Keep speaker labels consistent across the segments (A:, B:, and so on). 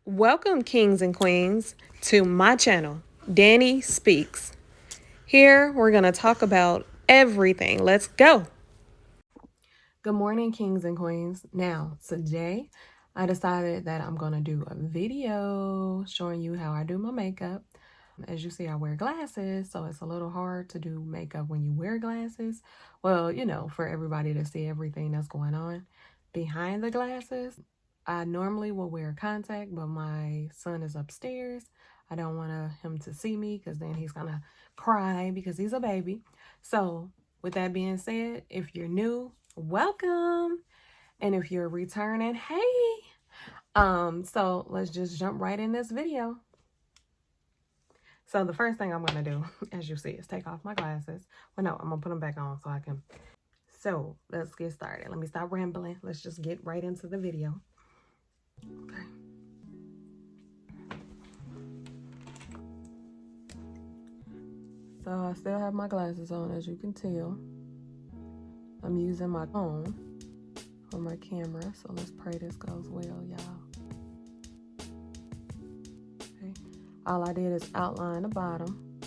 A: Welcome, kings and queens, to my channel, Danii Speaks. Here, we're going to talk about everything. Let's go. Good morning, kings and queens. Now, today, I decided that I'm going to do a video showing you how I do my makeup. As you see, I wear glasses, so it's a little hard to do makeup when you wear glasses. Well, you know, for everybody to see everything that's going on behind the glasses. I normally will wear contact, but my son is upstairs. I don't want him to see me because then he's going to cry because he's a baby. So with that being said, if you're new, welcome. And if you're returning, hey. So let's just jump right in this video. So the first thing I'm going to do, as you see, is take off my glasses. Well, no, I'm going to put them back on so I can. So let's get started. Let me stop rambling. Let's just get right into the video. Okay. So I still have my glasses on, as you can tell. I'm using my phone for my camera, so let's pray this goes well, y'all. Okay. All I did is outline the bottom.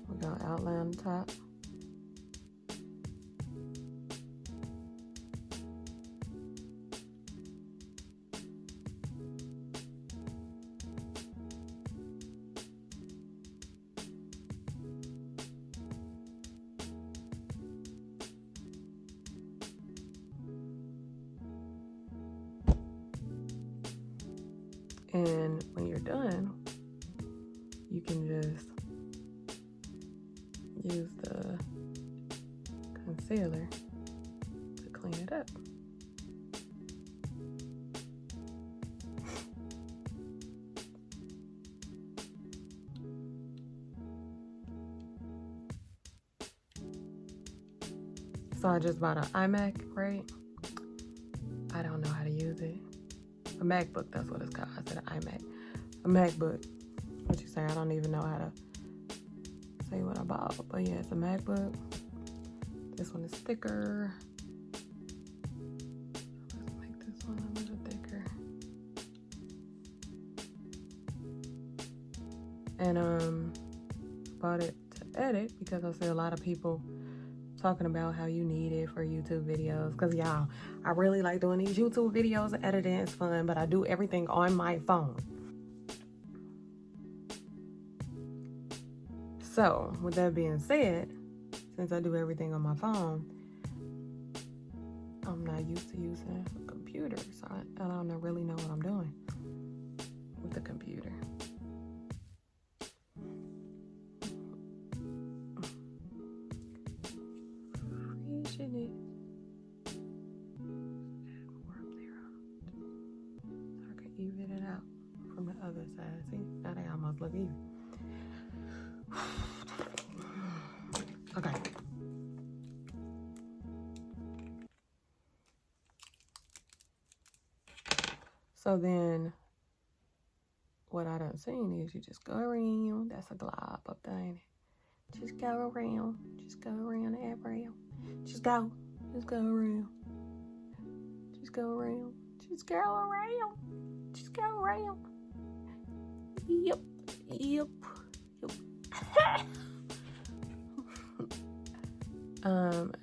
A: We're gonna outline the top. And when you're done, you can just use the concealer to clean it up. So I just bought an iMac, right? I don't know how to use it. A MacBook, that's what it's called. I said an iMac. A MacBook. What you say? I don't even know how to say what I bought. But yeah, it's a MacBook. This one is thicker. Let's make this one a little thicker. And bought it to edit because I see a lot of people talking about how you need it for YouTube videos. Because y'all, I really like doing these YouTube videos. Editing is fun, but I do everything on my phone. So with that being said, since I do everything on my phone, I'm not used to using a computer, so I don't really know what I'm doing with the computer. Freezing it. More up there, so I can even it out from the other side. See, now they almost look even. Okay. So then what I done seen is you just go around. That's a glob up there, ain't it? Just go around. Just go around the around. Just go. Just go around. Just go around. Just go around. Just go around. Yep. Yep. Yep.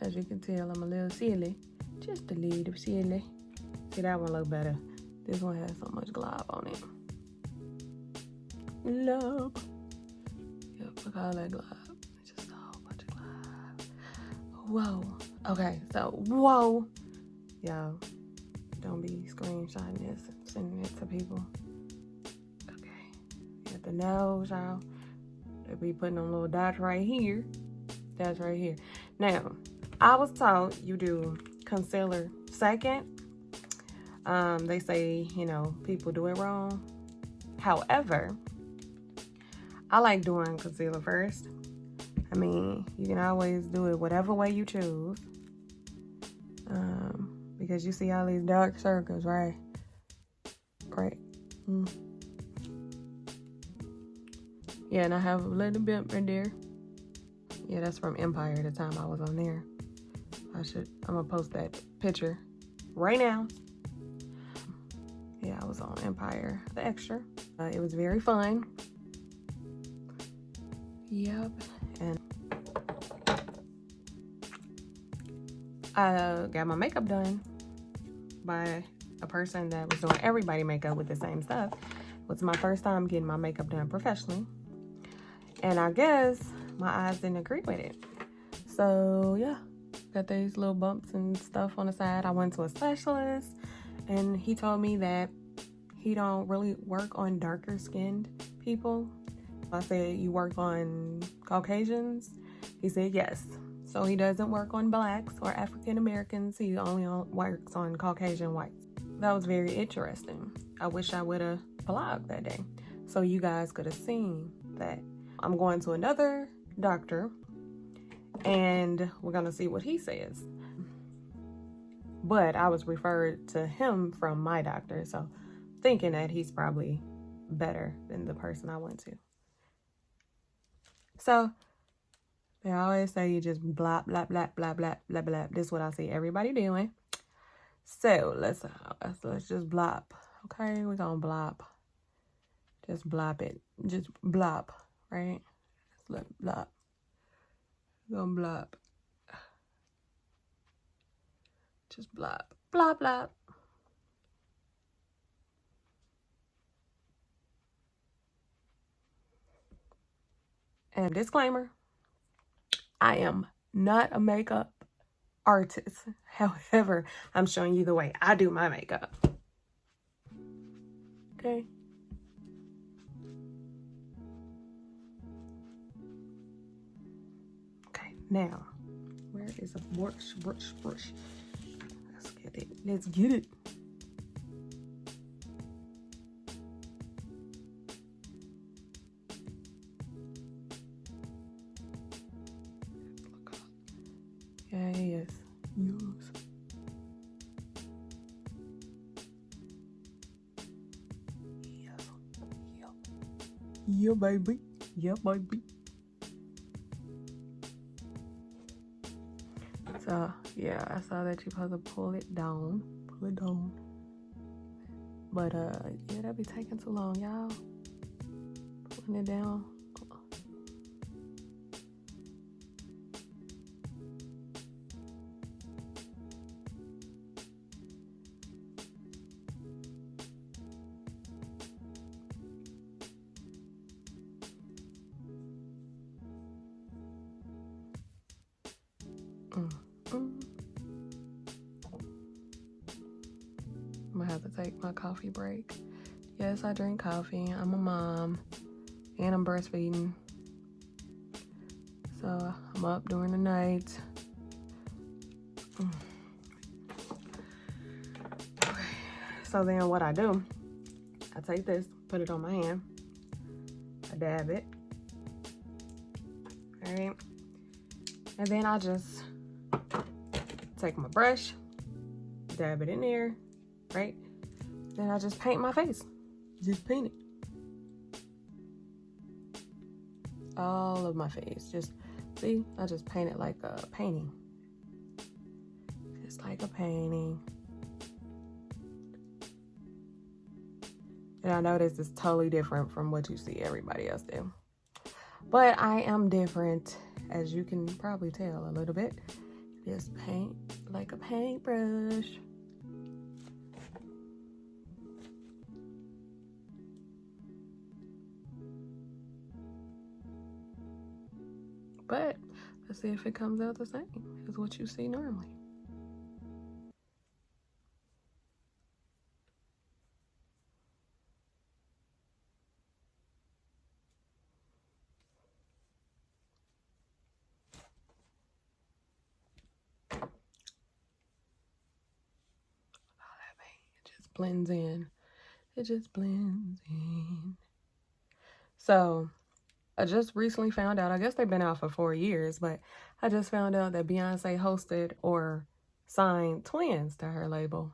A: As you can tell, I'm a little silly. Just a little silly. See, that one look better. This one has so much glob on it. Glob. Yep, look at all that glob. It's just a whole bunch of glob. Whoa. Okay, so, whoa. Y'all, don't be screenshotting this and sending it to people. Okay. At the nose, y'all. They be putting them little dots right here. That's right here. Now, I was taught you do concealer second. They say, you know, people do it wrong. However, I like doing concealer first. I mean, you can always do it whatever way you choose. Because you see all these dark circles, right? Right. Yeah, and I have a little bit right there. Yeah, that's from Empire the time I was on there. I'm gonna post that picture right now. Yeah, I was on Empire, the extra. It was very fun. Yep. And I got my makeup done by a person that was doing everybody makeup with the same stuff. It was my first time getting my makeup done professionally. And I guess my eyes didn't agree with it. So yeah, got these little bumps and stuff on the side. I went to a specialist and he told me that he don't really work on darker skinned people. I said, you work on Caucasians? He said yes. So he doesn't work on blacks or African Americans. He only works on Caucasian whites. That was very interesting. I wish I would have vlogged that day so you guys could have seen that. I'm going to another doctor and we're gonna see what he says. But I was referred to him from my doctor, so thinking that he's probably better than the person I went to. So they always say you just blah, blah, blah, blah, blah, blah, blah. This is what I see everybody doing. So let's just blop. Okay, we're gonna blop. Just blop it. Just blop, right? Let's blop. We're gonna blop. Just blop. Blop, blop. And disclaimer, I am not a makeup artist. However, I'm showing you the way I do my makeup. Okay. Okay, now, where is a brush? Let's get it. Let's get it. Yes. Yes. Yeah, baby. Yeah, baby. So, yeah, I saw that you're supposed to pull it down. Pull it down. But, yeah, that'd be taking too long, y'all. Pulling it down. I'm gonna have to take my coffee break. Yes, I drink coffee. I'm a mom and I'm breastfeeding. So I'm up during the night. Okay. So then what I do, I take this, put it on my hand, I dab it. All right. And then I just take my brush, dab it in there, right? Then I just paint my face. Just paint it. All of my face. Just, see, I just paint it like a painting. Just like a painting. And I know this is totally different from what you see everybody else do. But I am different, as you can probably tell a little bit. Just paint like a paintbrush. But let's see if it comes out the same as what you see normally. It just blends in. It just blends in. So I just recently found out, I guess they've been out for 4 years, but I just found out that Beyonce hosted or signed twins to her label,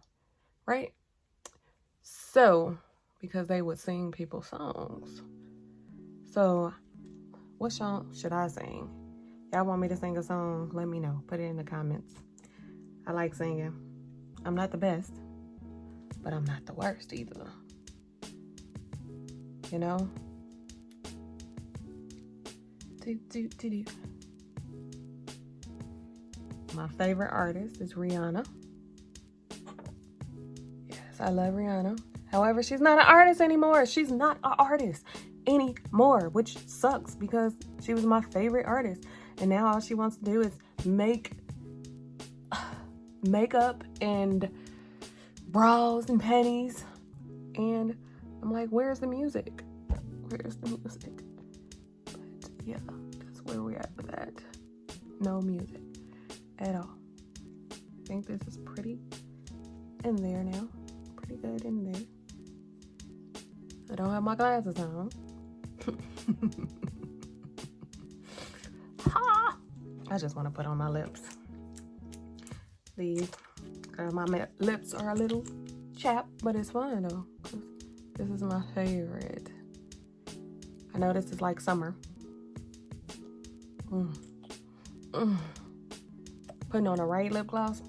A: right? So, because they would sing people's songs. So, what song should I sing? Y'all want me to sing a song? Let me know. Put it in the comments. I like singing. I'm not the best, but I'm not the worst either. You know? My favorite artist is Rihanna. Yes, I love Rihanna. However, she's not an artist anymore. She's not an artist anymore, which sucks because she was my favorite artist. And now all she wants to do is make makeup and bras and panties. And I'm like, where's the music? Where's the music? But yeah, that's where we're at with that. No music at all. I think this is pretty in there now. Pretty good in there. I don't have my glasses on. I just want to put on my lips. These, my lips are a little chapped, but it's fine though. This is my favorite. I know this is like summer. Putting on a right lip gloss.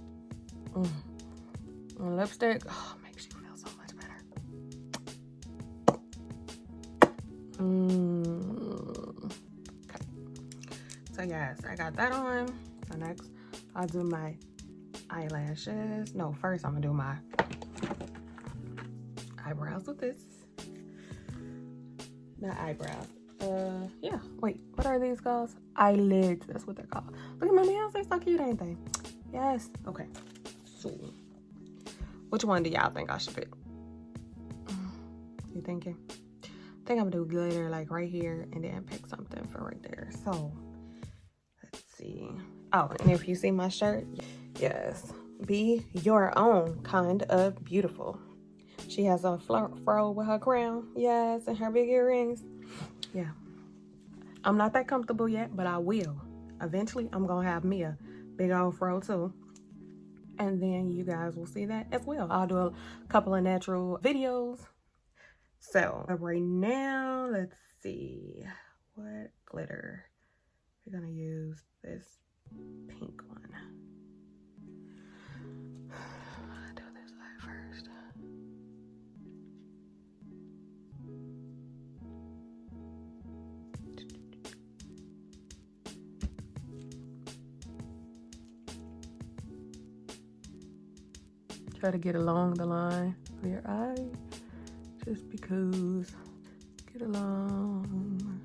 A: And lipstick. Oh, makes you feel so much better. Okay. So yes, I got that on. So next, I'll do my eyelashes. No, first I'm gonna do my eyebrows with this. Not eyebrows. Yeah. Wait, what are these called? Eyelids. That's what they're called. Look at my nails. They're so cute, ain't they? Yes. Okay. So, which one do y'all think I should pick? You thinking? I think I'm gonna do glitter like right here and then pick something for right there. So, let's see. Oh, and if you see my shirt, yes. Be your own kind of beautiful. She has a fro with her crown. Yes, and her big earrings. Yeah. I'm not that comfortable yet, but I will. Eventually, I'm going to have me a big old fro too. And then you guys will see that as well. I'll do a couple of natural videos. So, right now, let's see. What glitter? We're going to use this pink one. I'll do this side first. Try to get along the line of your eye, just because. Get along.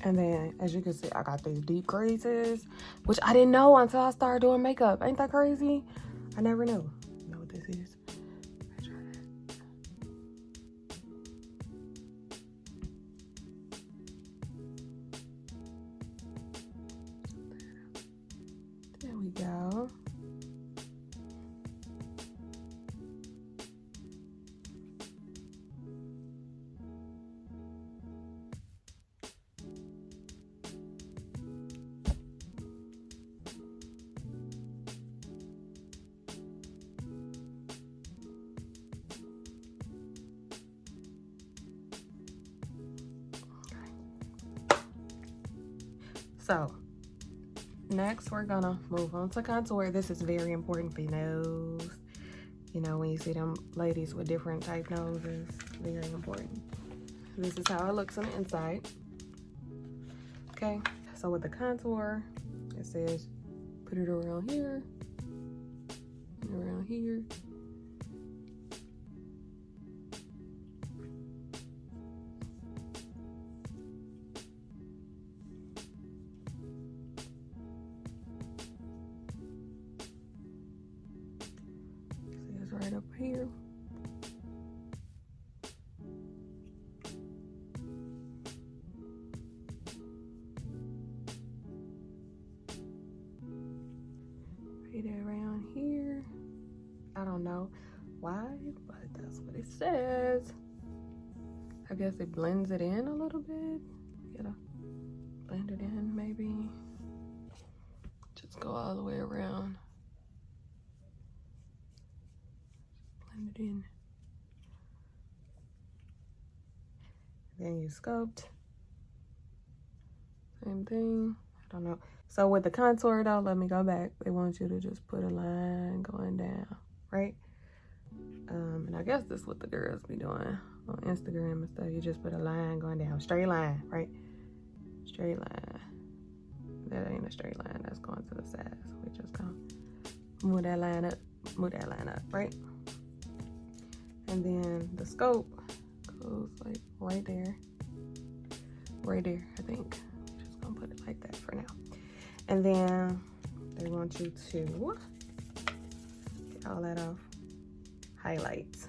A: And then, as you can see, I got these deep creases, which I didn't know until I started doing makeup. Ain't that crazy? I never knew. You know what this is? Let's try that. There we go. So, next we're gonna move on to contour. This is very important for your nose. You know, when you see them ladies with different type noses, very important. This is how it looks on the inside. Okay, so with the contour, it says put it around here, and around here. See, it's right up here. Right around here. I don't know why, but that's what it says. I guess it blends it in a little bit. Gotta blend it in, maybe. Just go all the way around. Blend it in. Then you sculpt. Same thing. I don't know. So with the contour though, let me go back. They want you to just put a line going down, right? And I guess this is what the girls be doing on Instagram and stuff. You just put a line going down, straight line, right? Straight line. That ain't a straight line, that's going to the side. So we just gonna move that line up, right? And then the scope goes like right there, I think. We're just gonna put it like that for now. And then they want you to get all that off. Highlights.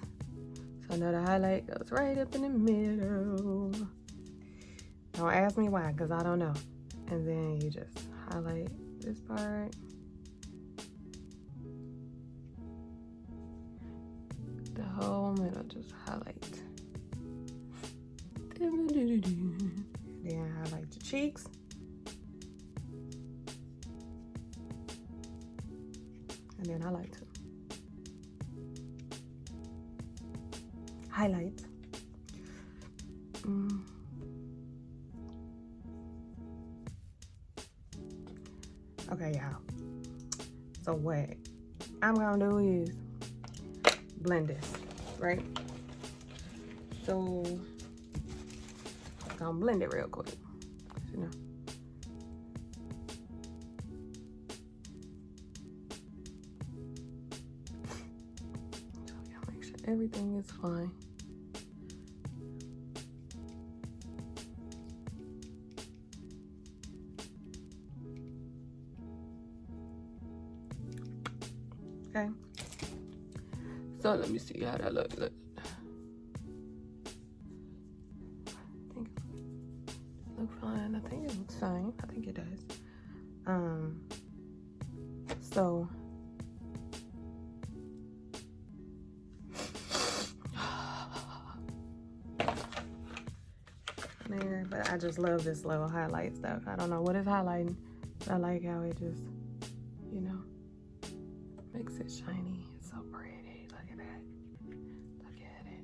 A: So I know the highlight goes right up in the middle. Don't ask me why, because I don't know. And then you just highlight this part. The whole middle, just highlight. Then highlight your cheeks. And then I like to highlight. Okay, y'all. So what I'm gonna do is blend this, right? So I'm gonna blend it real quick, you know. So y'all make sure everything is fine. Okay. So let me see how that look. I think it looks fine. I think it looks fine. I think it does. So there, but I just love this little highlight stuff. I don't know what it's highlighting, but I like how it just, you know, makes it shiny. It's so pretty. Look at that. Look at it.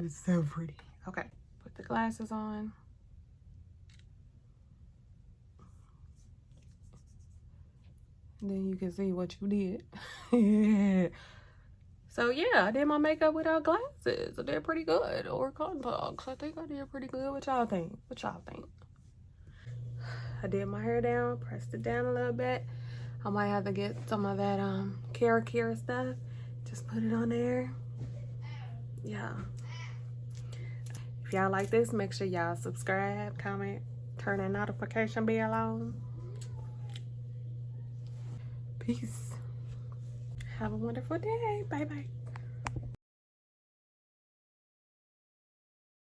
A: It's so pretty. Okay, put the glasses on. And then you can see what you did. So yeah, I did my makeup without glasses. I did pretty good. Or contacts. I think I did pretty good. What y'all think? What y'all think? I did my hair down, pressed it down a little bit. I might have to get some of that Kaale stuff. Just put it on there. Yeah. If y'all like this, make sure y'all subscribe, comment, turn that notification bell on. Peace. Have a wonderful day. Bye-bye.